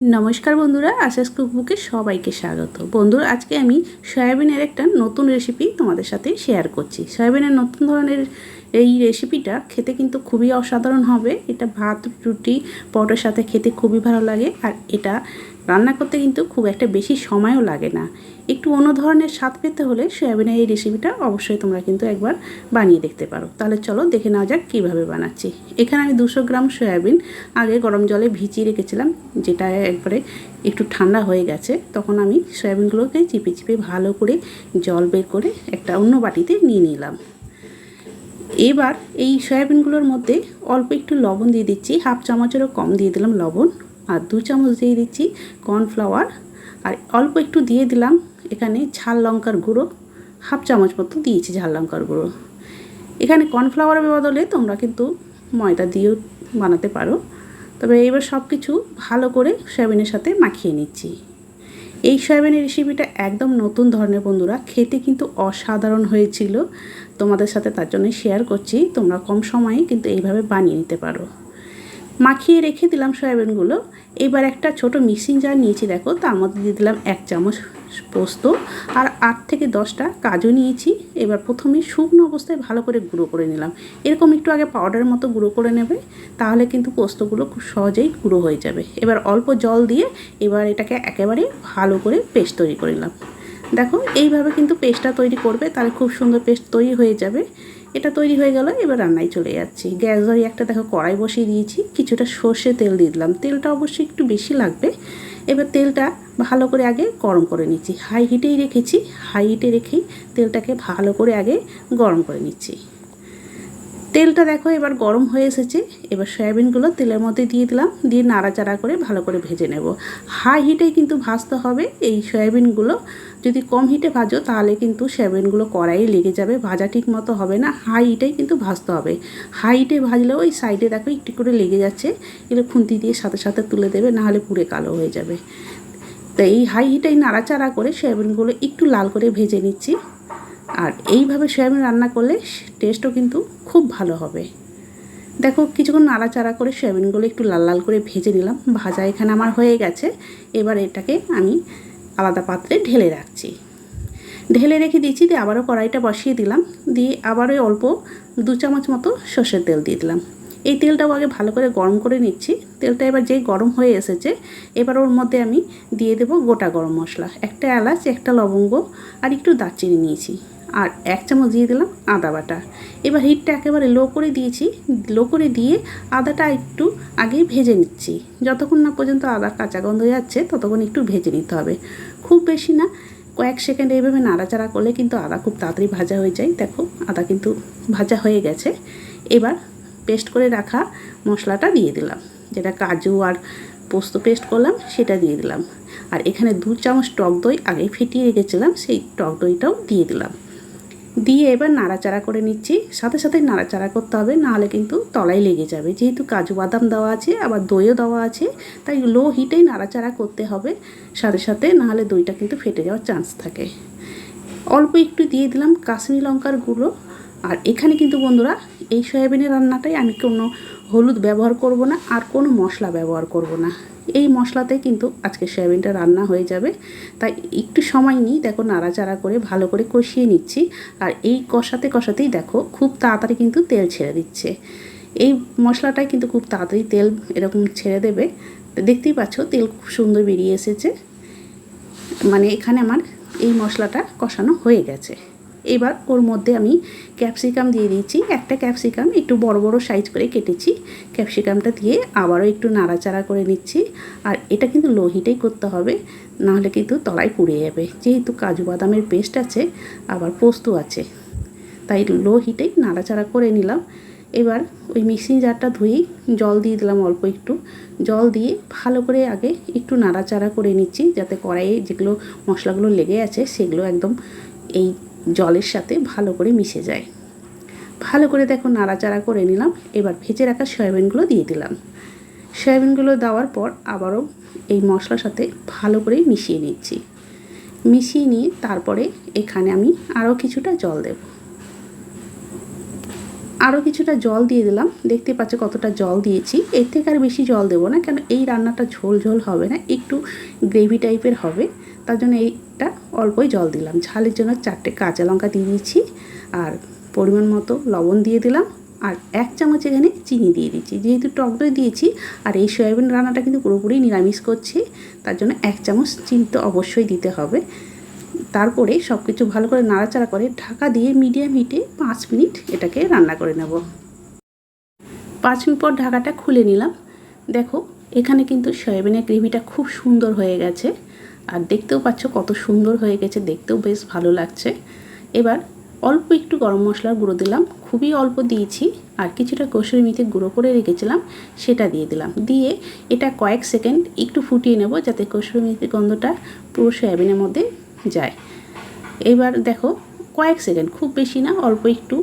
নমস্কার বন্ধুরা, আশাস কুকবুকে সবাইকে স্বাগত। বন্ধুরা, আজকে আমি সয়াবিনের একটা নতুন রেসিপি তোমাদের সাথে শেয়ার করছি। সয়াবিনের নতুন ধরনের এই রেসিপিটা খেতে কিন্তু খুবই অসাধারণ হবে। এটা ভাত, রুটি, পরোটার সাথে খেতে খুবই ভালো লাগে। আর এটা রান্না করতে কিন্তু খুব একটা বেশি সময়ও লাগে না। একটু অন্য ধরনের স্বাদ পেতে হলে সয়াবিনের এই রেসিপিটা অবশ্যই তোমরা কিন্তু একবার বানিয়ে দেখতে পারো। তাহলে চলো দেখে নেওয়া যাক কীভাবে বানাচ্ছি। এখানে আমি 200 গ্রাম সয়াবিন আগে গরম জলে ভিজিয়ে রেখেছিলাম, যেটা একবারে একটু ঠান্ডা হয়ে গেছে। তখন আমি সয়াবিনগুলোকে চিপে চিপে ভালো করে জল বের করে একটা অন্য বাটিতে নিয়ে নিলাম। এবার এই সয়াবিনগুলোর মধ্যে অল্প একটু লবণ দিয়ে দিচ্ছি, হাফ চামচেরও কম দিয়ে দিলাম লবণ। আর 2 চামচ দিয়ে দিচ্ছি কর্নফ্লাওয়ার। আর অল্প একটু দিয়ে দিলাম এখানে ঝাল লঙ্কার গুঁড়ো, হাফ চামচ মতো দিয়েছি ঝাল লঙ্কার গুঁড়ো। এখানে কর্নফ্লাওয়ারের বদলে তোমরা কিন্তু ময়দা দিয়েও বানাতে পারো। তবে এবার সব কিছু ভালো করে সয়াবিনের সাথে মাখিয়ে নিচ্ছি। এই সয়াবিনের রেসিপিটা একদম নতুন ধরনের বন্ধুরা, খেতে কিন্তু অসাধারণ হয়েছিল। তোমাদের সাথে তার জন্য শেয়ার করছি, তোমরা কম সময়ে কিন্তু এইভাবে বানিয়ে নিতে পারো। মাখিয়ে রেখে দিলাম সয়াবিনগুলো। এবার একটা ছোট মিক্সিং জার নিয়েছি, দেখো তার মধ্যে দিয়ে দিলাম 1 চামচ পোস্ত আর 8 থেকে 10টা কাজু নিয়েছি। এবার প্রথমে শুকনো অবস্থায় ভালো করে গুঁড়ো করে নিলাম। এরকম একটু আগে পাউডারের মতো গুঁড়ো করে নেবে, তাহলে কিন্তু পোস্তগুলো খুব সহজেই গুঁড়ো হয়ে যাবে। এবার অল্প জল দিয়ে এবার এটাকে একেবারে ভালো করে পেস্ট তৈরি করে নিলাম। দেখো এইভাবে কিন্তু পেস্টটা তৈরি করবে, তাহলে খুব সুন্দর পেস্ট তৈরি হয়ে যাবে। এটা তৈরি হয়ে গেল, এবার রান্নায় চলে যাচ্ছি। গ্যাস ধরে একটা দেখো কড়াই বসিয়ে দিয়েছি, কিছুটা সর্ষে তেল দিয়ে দিলাম। তেলটা অবশ্যই একটু বেশি লাগবে। এবার তেলটা ভালো করে আগে গরম করে নিচ্ছি, হাই হিটেই রেখেছি। হাই হিটে রেখেই তেলটাকে ভালো করে আগে গরম করে নিচ্ছি। তেলটা দেখো এবার গরম হয়ে এসেছে। এবার সয়াবিনগুলো তেলের মধ্যে দিয়ে দিলাম, দিয়ে নাড়াচাড়া করে ভালো করে ভেজে নেব। হাই হিটেই কিন্তু ভাজতে হবে এই সয়াবিনগুলো। যদি কম হিটে ভাজো তাহলে কিন্তু সয়াবিনগুলো কড়াইয়ে লেগে যাবে, ভাজা ঠিক মতো হবে না। হাই হিটেই কিন্তু ভাজতে হবে। হাই হিটে ভাজলেও ওই সাইডে দেখো একটু করে লেগে যাচ্ছে, এগুলো খুন্তি দিয়ে সাথে সাথে তুলে দেবে, নাহলে পুড়ে কালো হয়ে যাবে। তো এই হাই হিটেই নাড়াচাড়া করে সয়াবিনগুলো একটু লাল করে ভেজে নিচ্ছি। আর এইভাবে সয়াবিন রান্না করলে টেস্টও কিন্তু খুব ভালো হবে। দেখো কিছুক্ষণ নাড়াচাড়া করে সয়াবিনগুলো একটু লাল লাল করে ভেজে নিলাম। ভাজা এখানে আমার হয়ে গেছে। এবার এটাকে আমি আলাদা পাত্রে ঢেলে রাখছি। ঢেলে রেখে দিয়েছি, দিয়ে আবারও কড়াইটা বসিয়ে দিলাম। দিয়ে আবারও অল্প 2 চামচ মতো সর্ষের তেল দিয়ে দিলাম। এই তেলটাও আগে ভালো করে গরম করে নিচ্ছি। তেলটা এবার যেই গরম হয়ে এসেছে, এবার ওর মধ্যে আমি দিয়ে দেবো গোটা গরম মশলা, একটা এলাচ, একটা লবঙ্গ আর একটু দারচিনি নিয়েছি। আর 1 চামচ দিয়ে দিলাম আদা বাটা। এবার হিটটা একেবারে লো করে দিয়েছি। লো করে দিয়ে আদাটা একটু আগে ভেজে নিচ্ছি। যতক্ষণ না পর্যন্ত আদার কাঁচা গন্ধ যাচ্ছে ততক্ষণ একটু ভেজে নিতে হবে, খুব বেশি না। কয়েক সেকেন্ড এইভাবে নাড়াচাড়া করলে কিন্তু আদা খুব তাড়াতাড়ি ভাজা হয়ে যায়। দেখো আদা কিন্তু ভাজা হয়ে গেছে। এবার পেস্ট করে রাখা মশলাটা দিয়ে দিলাম, যেটা কাজু আর পোস্ত পেস্ট করলাম সেটা দিয়ে দিলাম। আর এখানে 2 চামচ টক দই আগেই ফেটিয়ে রেখেছিলাম, সেই টক দইটাও দিয়ে দিলাম। দিয়ে এবার নাড়াচাড়া করে নিচ্ছি। সাথে সাথে নাড়াচাড়া করতে হবে, নাহলে কিন্তু তলায় লেগে যাবে। যেহেতু কাজু বাদাম দেওয়া আছে, আবার দইও দেওয়া আছে, তাই লো হিটেই নাড়াচাড়া করতে হবে সাথে সাথে, নাহলে দইটা কিন্তু ফেটে যাওয়ার চান্স থাকে। অল্প একটু দিয়ে দিলাম কাশ্মীরি লঙ্কার গুঁড়ো। আর এখানে কিন্তু বন্ধুরা এই সয়াবিনের রান্নাটাই আমি কোনো হলুদ ব্যবহার করব না, আর কোনো মশলা ব্যবহার করব না। এই মশলাতে কিন্তু আজকে সয়াবিনটা রান্না হয়ে যাবে। তাই একটু সময় নিই, দেখো নাড়াচাড়া করে ভালো করে কষিয়ে নিচ্ছি। আর এই কষাতে কষাতেই দেখো খুব তাড়াতাড়ি কিন্তু তেল ছেড়ে দিচ্ছে। এই মশলাটাই কিন্তু খুব তাড়াতাড়ি তেল এরকম ছেড়ে দেবে। দেখতেই পাচ্ছ তেল খুব সুন্দর বেরিয়ে এসেছে। মানে এখানে আমার এই মশলাটা কষানো হয়ে গেছে। এবার ওর মধ্যে আমি ক্যাপসিকাম দিয়ে দিয়েছি। একটা ক্যাপসিকাম একটু বড় বড় সাইজ করে কেটেছি। ক্যাপসিকামটা দিয়ে আবারও একটু নাড়াচাড়া করে নিচ্ছি। আর এটা কিন্তু লো হিটেই করতে হবে, নাহলে কিন্তু তলায় পুড়ে যাবে। যেহেতু কাজু বাদামের পেস্ট আছে, আবার পোস্ত আছে, তাই লো হিটেই নাড়াচাড়া করে নিলাম। এবার ওই মিক্সিং জারটা ধুয়েই জল দিয়ে দিলাম, অল্প একটু জল দিয়ে ভালো করে আগে একটু নাড়াচাড়া করে নিচ্ছি, যাতে কড়াইয়ে যেগুলো মশলাগুলো লেগে আছে সেগুলো একদম এই জলের সাথে ভালো করে মিশে যায়। ভালো করে দেখো নাড়াচাড়া করে নিলাম। এবার ভেজে রাখা সয়াবিনগুলো দিয়ে দিলাম। সয়াবিনগুলো দেওয়ার পর আবারও এই মশলার সাথে ভালো করে মিশিয়ে নিচ্ছি। মিশিয়ে নিয়ে তারপরে এখানে আমি আরও কিছুটা জল দেব। আরও কিছুটা জল দিয়ে দিলাম। দেখতে পাচ্ছ কতটা জল দিয়েছি। এর থেকে আর বেশি জল দেবো না, কেন এই রান্নাটা ঝোল ঝোল হবে না, একটু গ্রেভি টাইপের হবে। তার জন্য এইটা অল্পই জল দিলাম। ঝালের জন্য 4টে কাঁচা লঙ্কা দিয়ে দিচ্ছি, আর পরিমাণ মতো লবণ দিয়ে দিলাম, আর 1 চামচ এখানে চিনি দিয়ে দিচ্ছি। যেহেতু টক দই দিয়েছি আর এই সয়াবিন রান্নাটা কিন্তু পুরোপুরি নিরামিষ করছি, তার জন্য 1 চামচ চিনি তো অবশ্যই দিতে হবে। তারপরে সব কিছু ভালো করে নাড়াচাড়া করে ঢাকা দিয়ে মিডিয়াম হিটে 5 মিনিট এটাকে রান্না করে নেব। 5 মিনিট পর ঢাকাটা খুলে নিলাম। দেখো এখানে কিন্তু সয়াবিনের গ্রেভিটা খুব সুন্দর হয়ে গেছে, আর দেখতেও পাচ্ছ কত সুন্দর হয়ে গেছে, দেখতেও বেশ ভালো লাগছে। এবার অল্প একটু গরম মশলার গুঁড়ো দিলাম, খুবই অল্প দিয়েছি, আর কিছুটা কসুরি মেথি গুঁড়ো করে রেখেছিলাম সেটা দিয়ে দিলাম। দিয়ে এটা কয়েক সেকেন্ড একটু ফুটিয়ে নেব, যাতে কসুরি মেথির গন্ধটা পুরো সয়াবিনের মধ্যে যায়। এবার দেখো কয়েক সেকেন্ড, খুব বেশি না, অল্প একটু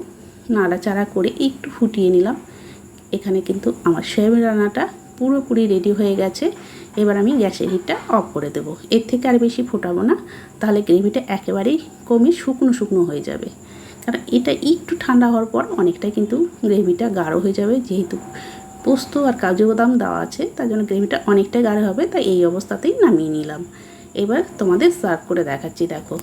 নাড়াচাড়া করে একটু ফুটিয়ে নিলাম। এখানে কিন্তু আমার সয়াবিন রান্নাটা পুরোপুরি রেডি হয়ে গেছে। এবার আমি গ্যাসের হিটটা অফ করে দেবো। এর থেকে আর বেশি ফোটাবো না, তাহলে গ্রেভিটা একেবারেই কমে শুকনো শুকনো হয়ে যাবে। কারণ এটা একটু ঠান্ডা হওয়ার পর অনেকটাই কিন্তু গ্রেভিটা গাঢ় হয়ে যাবে, যেহেতু পোস্ত আর কাজু বাদাম দেওয়া আছে, তার জন্য গ্রেভিটা অনেকটাই গাঢ় হবে। তাই এই অবস্থাতেই নামিয়ে নিলাম। এবার তোমাদের সার্ভ করে দেখাচ্ছি। দেখো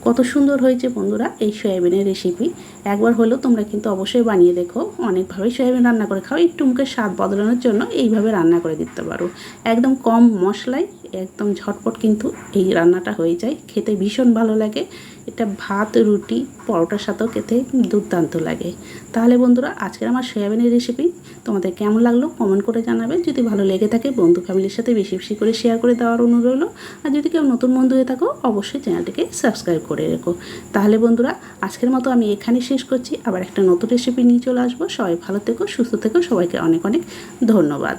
কত সুন্দর হয়েছে বন্ধুরা এই সয়াবিনের রেসিপি। একবার হলেও তোমরা কিন্তু অবশ্যই বানিয়ে দেখো। অনেকভাবেই সয়াবিন রান্না করে খাও, একটু মুখের স্বাদ বদলানোর জন্য এইভাবে রান্না করে দিতে পারো। একদম কম মশলায় একদম ঝটপট কিন্তু এই রান্নাটা হয়ে যায়, খেতে ভীষণ ভালো লাগে। এটা ভাত, রুটি, পরোটার সাথেও খেতে দুর্দান্ত লাগে। তাহলে বন্ধুরা আজকের আমার সয়াবিনের রেসিপি তোমাদের কেমন লাগলো কমেন্ট করে জানাবে। যদি ভালো লেগে থাকে বন্ধু ফ্যামিলির সাথে বেশি বেশি করে শেয়ার করে দেওয়ার অনুরোধ রইল। আর যদি কেউ নতুন বন্ধু হয়ে থাকো অবশ্যই চ্যানেলটিকে সাবস্ক্রাইব করে রেখো। তাহলে বন্ধুরা আজকের মতো আমি এখানে শেষ করছি, আবার একটা নতুন রেসিপি নিয়ে চলে আসবো। সবাই ভালো থেকো, সুস্থ থেকো, সবাইকে অনেক অনেক ধন্যবাদ।